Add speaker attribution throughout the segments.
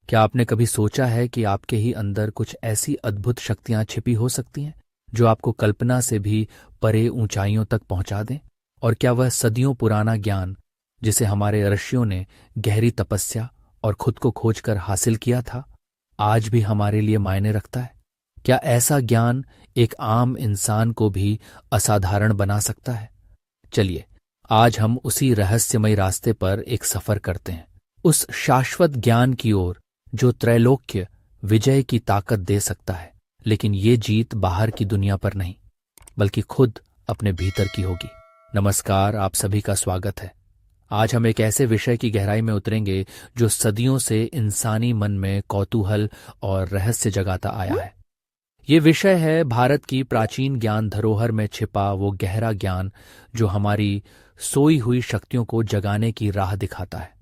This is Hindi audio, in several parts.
Speaker 1: क्या आपने कभी सोचा है कि आपके ही अंदर कुछ ऐसी अद्भुत शक्तियां छिपी हो सकती हैं जो आपको कल्पना से भी परे ऊंचाइयों तक पहुंचा दें? और क्या वह सदियों पुराना ज्ञान जिसे हमारे ऋषियों ने गहरी तपस्या और खुद को खोजकर हासिल किया था, आज भी हमारे लिए मायने रखता है? क्या ऐसा ज्ञान एक आम इंसान को भी असाधारण बना सकता है? चलिए, आज हम उसी रहस्यमय रास्ते पर एक सफर करते हैं, उस शाश्वत ज्ञान की ओर जो त्रैलोक्य विजय की ताकत दे सकता है। लेकिन ये जीत बाहर की दुनिया पर नहीं, बल्कि खुद अपने भीतर की होगी। नमस्कार, आप सभी का स्वागत है। आज हम एक ऐसे विषय की गहराई में उतरेंगे जो सदियों से इंसानी मन में कौतूहल और रहस्य जगाता आया है। ये विषय है भारत की प्राचीन ज्ञान धरोहर में छिपा वो गहरा ज्ञान जो हमारी सोई हुई शक्तियों को जगाने की राह दिखाता है।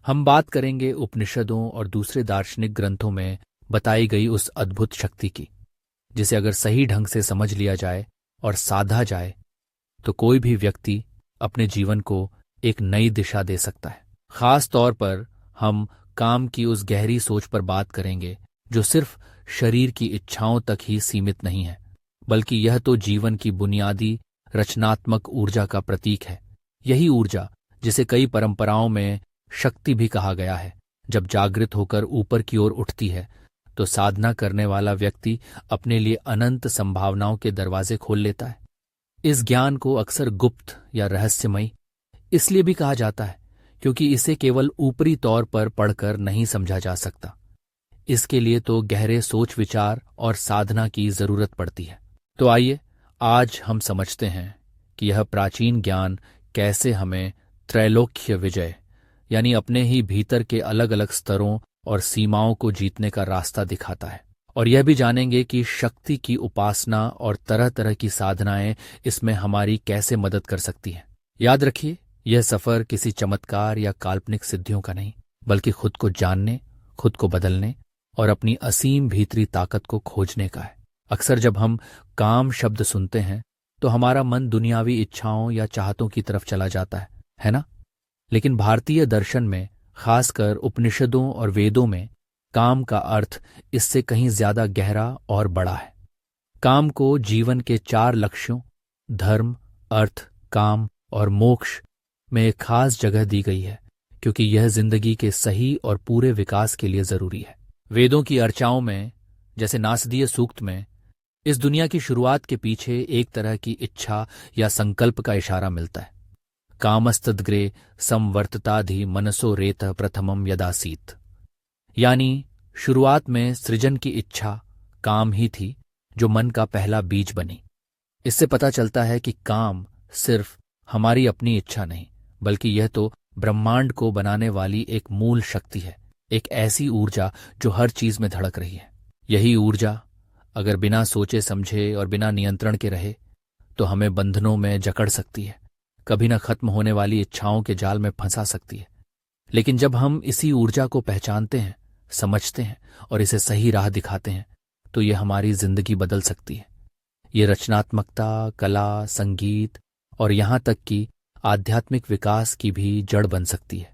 Speaker 1: हम बात करेंगे उपनिषदों और दूसरे दार्शनिक ग्रंथों में बताई गई उस अद्भुत शक्ति की, जिसे अगर सही ढंग से समझ लिया जाए और साधा जाए तो कोई भी व्यक्ति अपने जीवन को एक नई दिशा दे सकता है। खास तौर पर हम काम की उस गहरी सोच पर बात करेंगे जो सिर्फ शरीर की इच्छाओं तक ही सीमित नहीं है, बल्कि यह तो जीवन की बुनियादी रचनात्मक ऊर्जा का प्रतीक है। यही ऊर्जा, जिसे कई परंपराओं में शक्ति भी कहा गया है, जब जागृत होकर ऊपर की ओर उठती है तो साधना करने वाला व्यक्ति अपने लिए अनंत संभावनाओं के दरवाजे खोल लेता है। इस ज्ञान को अक्सर गुप्त या रहस्यमयी इसलिए भी कहा जाता है क्योंकि इसे केवल ऊपरी तौर पर पढ़कर नहीं समझा जा सकता। इसके लिए तो गहरे सोच विचार और साधना की जरूरत पड़ती है। तो आइए आज हम समझते हैं कि यह प्राचीन ज्ञान कैसे हमें त्रैलोक्य विजय, यानी अपने ही भीतर के अलग अलग स्तरों और सीमाओं को जीतने का रास्ता दिखाता है। और यह भी जानेंगे कि शक्ति की उपासना और तरह तरह की साधनाएं इसमें हमारी कैसे मदद कर सकती हैं। याद रखिए, यह सफर किसी चमत्कार या काल्पनिक सिद्धियों का नहीं, बल्कि खुद को जानने, खुद को बदलने और अपनी असीम भीतरी ताकत को खोजने का है। अक्सर जब हम काम शब्द सुनते हैं तो हमारा मन दुनियावी इच्छाओं या चाहतों की तरफ चला जाता है ना? लेकिन भारतीय दर्शन में, खासकर उपनिषदों और वेदों में, काम का अर्थ इससे कहीं ज्यादा गहरा और बड़ा है। काम को जीवन के 4 लक्ष्यों धर्म, अर्थ, काम और मोक्ष में एक खास जगह दी गई है, क्योंकि यह जिंदगी के सही और पूरे विकास के लिए जरूरी है। वेदों की अर्चाओं में, जैसे नासदीय सूक्त में, इस दुनिया की शुरुआत के पीछे एक तरह की इच्छा या संकल्प का इशारा मिलता है। कामस्तद्ग्रे संवर्तताधि मनसो रेत प्रथमम यदासीत, यानी शुरुआत में सृजन की इच्छा काम ही थी जो मन का पहला बीज बनी। इससे पता चलता है कि काम सिर्फ हमारी अपनी इच्छा नहीं, बल्कि यह तो ब्रह्मांड को बनाने वाली एक मूल शक्ति है, एक ऐसी ऊर्जा जो हर चीज में धड़क रही है। यही ऊर्जा अगर बिना सोचे समझे और बिना नियंत्रण के रहे तो हमें बंधनों में जकड़ सकती है, कभी न खत्म होने वाली इच्छाओं के जाल में फंसा सकती है। लेकिन जब हम इसी ऊर्जा को पहचानते हैं, समझते हैं और इसे सही राह दिखाते हैं, तो ये हमारी जिंदगी बदल सकती है। ये रचनात्मकता, कला, संगीत और यहाँ तक कि आध्यात्मिक विकास की भी जड़ बन सकती है।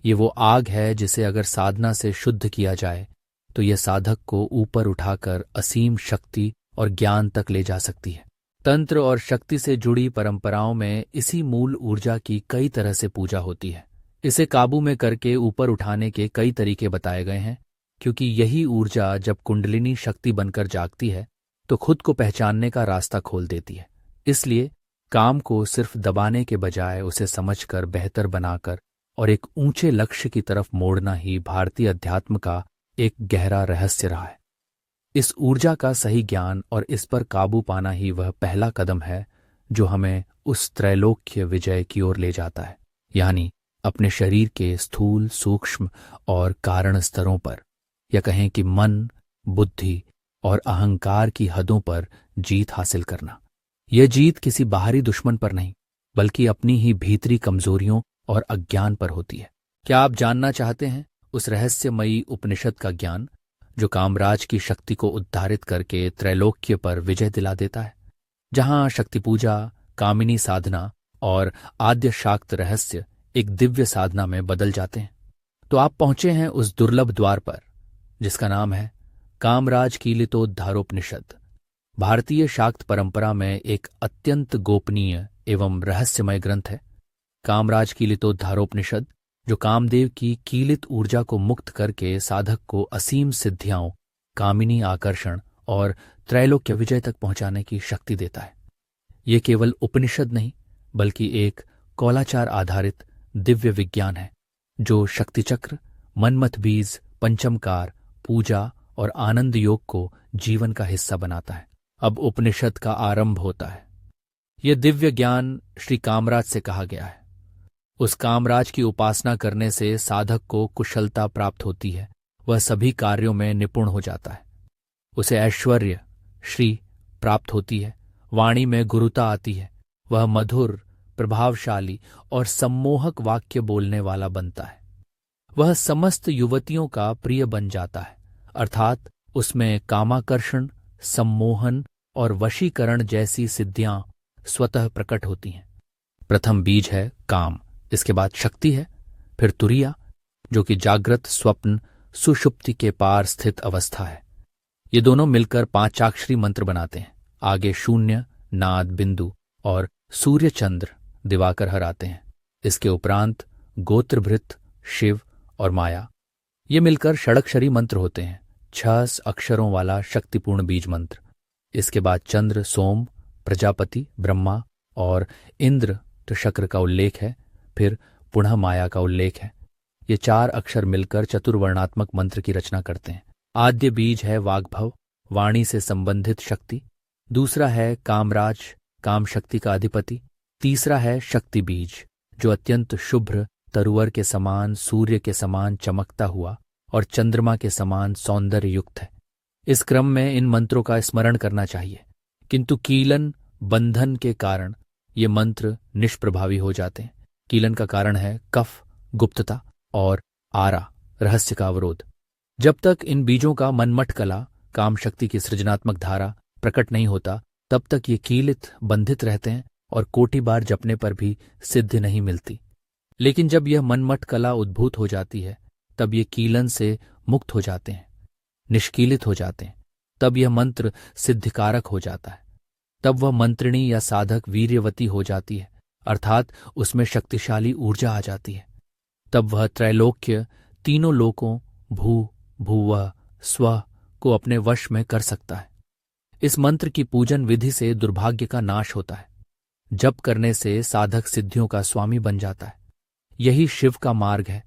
Speaker 1: ये वो आग है जिसे अगर साधना से शुद्ध किया जाए तो यह साधक को ऊपर उठाकर असीम शक्ति और ज्ञान तक ले जा सकती है। तंत्र और शक्ति से जुड़ी परंपराओं में इसी मूल ऊर्जा की कई तरह से पूजा होती है। इसे काबू में करके ऊपर उठाने के कई तरीके बताए गए हैं, क्योंकि यही ऊर्जा जब कुंडलिनी शक्ति बनकर जागती है तो खुद को पहचानने का रास्ता खोल देती है। इसलिए काम को सिर्फ दबाने के बजाय उसे समझकर, बेहतर बनाकर और एक ऊंचे लक्ष्य की तरफ मोड़ना ही भारतीय अध्यात्म का एक गहरा रहस्य रहा है। इस ऊर्जा का सही ज्ञान और इस पर काबू पाना ही वह पहला कदम है जो हमें उस त्रैलोक्य विजय की ओर ले जाता है, यानी अपने शरीर के स्थूल, सूक्ष्म और कारण स्तरों पर, या कहें कि मन, बुद्धि और अहंकार की हदों पर जीत हासिल करना। यह जीत किसी बाहरी दुश्मन पर नहीं, बल्कि अपनी ही भीतरी कमजोरियों और अज्ञान पर होती है। क्या आप जानना चाहते हैं उस रहस्यमयी उपनिषद का ज्ञान जो कामराज की शक्ति को उद्धारित करके त्रैलोक्य पर विजय दिला देता है, जहां शक्ति पूजा, कामिनी साधना और आद्य शाक्त रहस्य एक दिव्य साधना में बदल जाते हैं? तो आप पहुंचे हैं उस दुर्लभ द्वार पर जिसका नाम है कामराज कीलितोद्धारोपनिषद। भारतीय शाक्त परंपरा में एक अत्यंत गोपनीय एवं रहस्यमय ग्रंथ है कामराज कीलितोद्धारोपनिषद, जो कामदेव की कीलित ऊर्जा को मुक्त करके साधक को असीम सिद्धियों, कामिनी आकर्षण और त्रैलोक्य विजय तक पहुंचाने की शक्ति देता है। ये केवल उपनिषद नहीं बल्कि एक कौलाचार आधारित दिव्य विज्ञान है जो शक्तिचक्र, मनमथ बीज, पंचमकार, पूजा और आनंद योग को जीवन का हिस्सा बनाता है। अब उपनिषद का आरंभ होता है। यह दिव्य ज्ञान श्री कामराज से कहा गया है। उस कामराज की उपासना करने से साधक को कुशलता प्राप्त होती है, वह सभी कार्यों में निपुण हो जाता है, उसे ऐश्वर्य, श्री प्राप्त होती है, वाणी में गुरुता आती है, वह मधुर, प्रभावशाली और सम्मोहक वाक्य बोलने वाला बनता है, वह समस्त युवतियों का प्रिय बन जाता है, अर्थात उसमें कामाकर्षण, सम्मोहन और वशीकरण जैसी सिद्धियां स्वतः प्रकट होती हैं। प्रथम बीज है काम, इसके बाद शक्ति है, फिर तुरिया जो कि जागृत, स्वप्न, सुषुप्ति के पार स्थित अवस्था है। ये दोनों मिलकर पांचाक्षरी मंत्र बनाते हैं। आगे शून्य, नाद, बिंदु और सूर्य, चंद्र, दिवाकर हर आते हैं। इसके उपरांत गोत्रभृत, शिव और माया, ये मिलकर षडक्षरी मंत्र होते हैं, 6 अक्षरों वाला शक्तिपूर्ण बीज मंत्र। इसके बाद चंद्र, सोम, प्रजापति, ब्रह्मा और इंद्र तो शक्र का उल्लेख है, फिर पुनः माया का उल्लेख है। ये 4 अक्षर मिलकर चतुर्वर्णात्मक मंत्र की रचना करते हैं। आद्य बीज है वाग्भव, वाणी से संबंधित शक्ति। दूसरा है कामराज, काम शक्ति का अधिपति। तीसरा है शक्ति बीज, जो अत्यंत शुभ्र तरुवर के समान, सूर्य के समान चमकता हुआ और चंद्रमा के समान सौंदर्य युक्त है। इस क्रम में इन मंत्रों का स्मरण करना चाहिए, किंतु कीलन बंधन के कारण ये मंत्र निष्प्रभावी हो जाते हैं। कीलन का कारण है कफ, गुप्तता और आरा, रहस्य का अवरोध। जब तक इन बीजों का मनमठ कला, काम शक्ति की सृजनात्मक धारा प्रकट नहीं होता, तब तक ये कीलित, बंधित रहते हैं और कोटि बार जपने पर भी सिद्धि नहीं मिलती। लेकिन जब यह मनमठ कला उद्भूत हो जाती है, तब ये कीलन से मुक्त हो जाते हैं, निष्कीलित हो जाते हैं। तब यह मंत्र सिद्धिकारक हो जाता है। तब वह मंत्रिणी या साधक वीर्यवती हो जाती है, अर्थात उसमें शक्तिशाली ऊर्जा आ जाती है। तब वह त्रैलोक्य, तीनों लोकों, भू, भुवः, स्व को अपने वश में कर सकता है। इस मंत्र की पूजन विधि से दुर्भाग्य का नाश होता है। जप करने से साधक सिद्धियों का स्वामी बन जाता है। यही शिव का मार्ग है।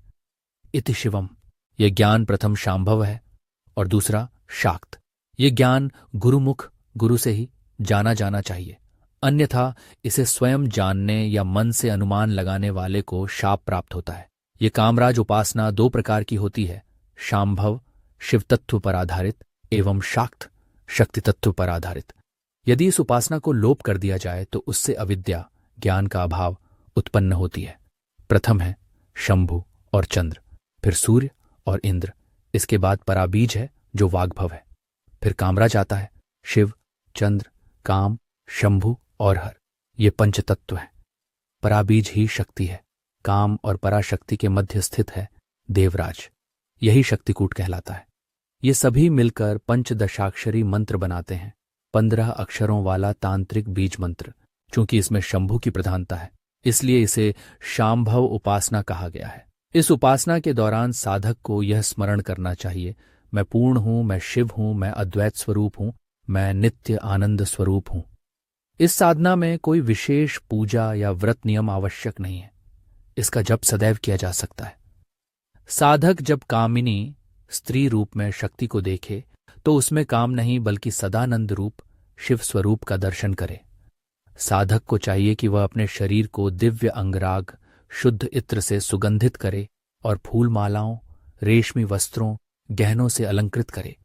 Speaker 1: इति शिवम, यह ज्ञान प्रथम शांभव है और दूसरा शाक्त। यह ज्ञान गुरुमुख, गुरु से ही जाना जाना चाहिए, अन्यथा इसे स्वयं जानने या मन से अनुमान लगाने वाले को शाप प्राप्त होता है। ये कामराज उपासना 2 प्रकार की होती है, शांभव, शिव तत्व पर आधारित, एवं शाक्त, शक्ति तत्व पर आधारित। यदि इस उपासना को लोप कर दिया जाए तो उससे अविद्या, ज्ञान का अभाव उत्पन्न होती है। प्रथम है शंभु और चंद्र, फिर सूर्य और इंद्र, इसके बाद पराबीज है जो वाग्भव है, फिर कामराज आता है, शिव, चंद्र, काम, शंभु और हर, ये पंचतत्व है। पराबीज ही शक्ति है। काम और पराशक्ति के मध्य स्थित है देवराज, यही शक्तिकूट कहलाता है। ये सभी मिलकर पंचदशाक्षरी मंत्र बनाते हैं, 15 अक्षरों वाला तांत्रिक बीज मंत्र। चूंकि इसमें शंभु की प्रधानता है, इसलिए इसे शांभव उपासना कहा गया है। इस उपासना के दौरान साधक को यह स्मरण करना चाहिए, मैं पूर्ण हूं, मैं शिव हूं, मैं अद्वैत स्वरूप हूं, मैं नित्य आनंद स्वरूप हूं। इस साधना में कोई विशेष पूजा या व्रत नियम आवश्यक नहीं है। इसका जप सदैव किया जा सकता है। साधक जब कामिनी स्त्री रूप में शक्ति को देखे तो उसमें काम नहीं बल्कि सदानंद रूप शिव स्वरूप का दर्शन करे। साधक को चाहिए कि वह अपने शरीर को दिव्य अंगराग, शुद्ध इत्र से सुगंधित करे और फूल मालाओं, रेशमी वस्त्रों, गहनों से अलंकृत करे।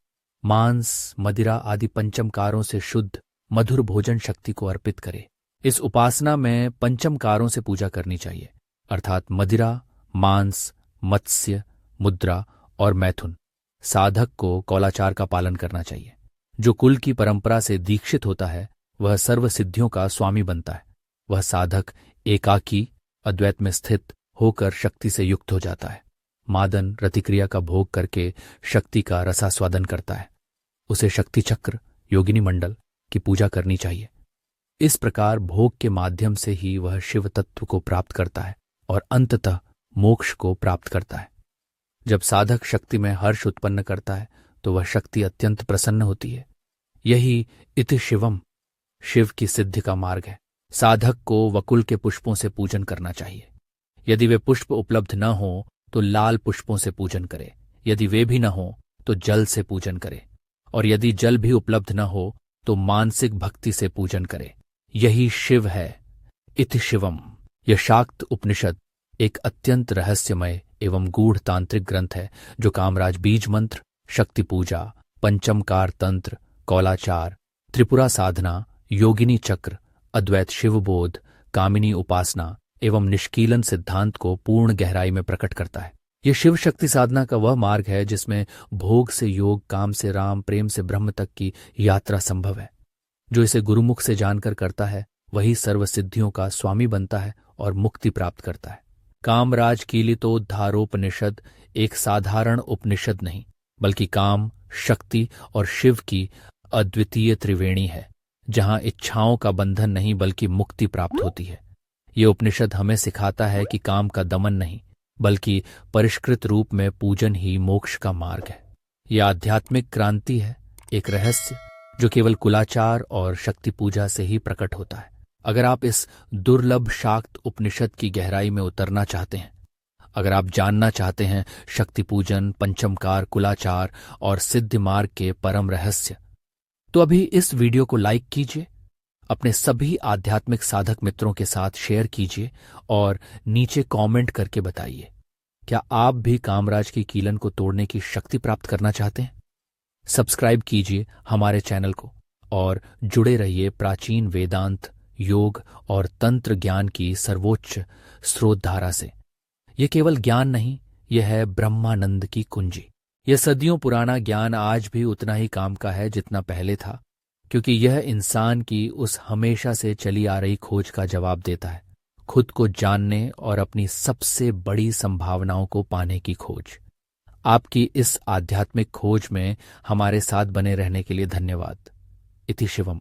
Speaker 1: मांस, मदिरा आदि पंचमकारों से शुद्ध मधुर भोजन शक्ति को अर्पित करे। इस उपासना में पंचमकारों से पूजा करनी चाहिए, अर्थात मदिरा, मांस, मत्स्य, मुद्रा और मैथुन। साधक को कौलाचार का पालन करना चाहिए। जो कुल की परंपरा से दीक्षित होता है वह सर्व सिद्धियों का स्वामी बनता है। वह साधक एकाकी, अद्वैत में स्थित होकर शक्ति से युक्त हो जाता है। मादन रतिक्रिया का भोग करके शक्ति का रसास्वादन करता है, उसे शक्ति चक्र योगिनी मंडल की पूजा करनी चाहिए। इस प्रकार भोग के माध्यम से ही वह शिव तत्व को प्राप्त करता है और अंततः मोक्ष को प्राप्त करता है। जब साधक शक्ति में हर्ष उत्पन्न करता है तो वह शक्ति अत्यंत प्रसन्न होती है। यही इति शिवम, शिव की सिद्धि का मार्ग है। साधक को वकुल के पुष्पों से पूजन करना चाहिए। यदि वे पुष्प उपलब्ध न हो तो लाल पुष्पों से पूजन करे, यदि वे भी न हो तो जल से पूजन करे, और यदि जल भी उपलब्ध न हो तो मानसिक भक्ति से पूजन करे। यही शिव है। इति शिवम। यह शाक्त उपनिषद एक अत्यंत रहस्यमय एवं गूढ़ तांत्रिक ग्रंथ है जो कामराज बीज मंत्र, शक्ति पूजा, पंचमकार तंत्र, कौलाचार, त्रिपुरा साधना, योगिनी चक्र, अद्वैत शिवबोध, कामिनी उपासना एवं निष्कीलन सिद्धांत को पूर्ण गहराई में प्रकट करता है। यह शिव शक्ति साधना का वह मार्ग है जिसमें भोग से योग, काम से राम, प्रेम से ब्रह्म तक की यात्रा संभव है। जो इसे गुरुमुख से जानकर करता है वही सर्व सिद्धियों का स्वामी बनता है और मुक्ति प्राप्त करता है। कामराज कीलितोद्धारोपनिषद एक साधारण उपनिषद नहीं, बल्कि काम, शक्ति और शिव की अद्वितीय त्रिवेणी है, जहां इच्छाओं का बंधन नहीं बल्कि मुक्ति प्राप्त होती है। ये उपनिषद हमें सिखाता है कि काम का दमन नहीं बल्कि परिष्कृत रूप में पूजन ही मोक्ष का मार्ग है। यह आध्यात्मिक क्रांति है, एक रहस्य जो केवल कुलाचार और शक्ति पूजा से ही प्रकट होता है। अगर आप इस दुर्लभ शाक्त उपनिषद की गहराई में उतरना चाहते हैं, अगर आप जानना चाहते हैं शक्ति पूजन, पंचमकार, कुलाचार और सिद्धि मार्ग के परम रहस्य, तो अभी इस वीडियो को लाइक कीजिए, अपने सभी आध्यात्मिक साधक मित्रों के साथ शेयर कीजिए और नीचे कमेंट करके बताइए, क्या आप भी कामराज की कीलन को तोड़ने की शक्ति प्राप्त करना चाहते हैं? सब्सक्राइब कीजिए हमारे चैनल को और जुड़े रहिए प्राचीन वेदांत, योग और तंत्र ज्ञान की सर्वोच्च स्रोतधारा से। यह केवल ज्ञान नहीं, यह है ब्रह्मानंद की कुंजी। यह सदियों पुराना ज्ञान आज भी उतना ही काम का है जितना पहले था, क्योंकि यह इंसान की उस हमेशा से चली आ रही खोज का जवाब देता है, खुद को जानने और अपनी सबसे बड़ी संभावनाओं को पाने की खोज। आपकी इस आध्यात्मिक खोज में हमारे साथ बने रहने के लिए धन्यवाद। इति शिवम।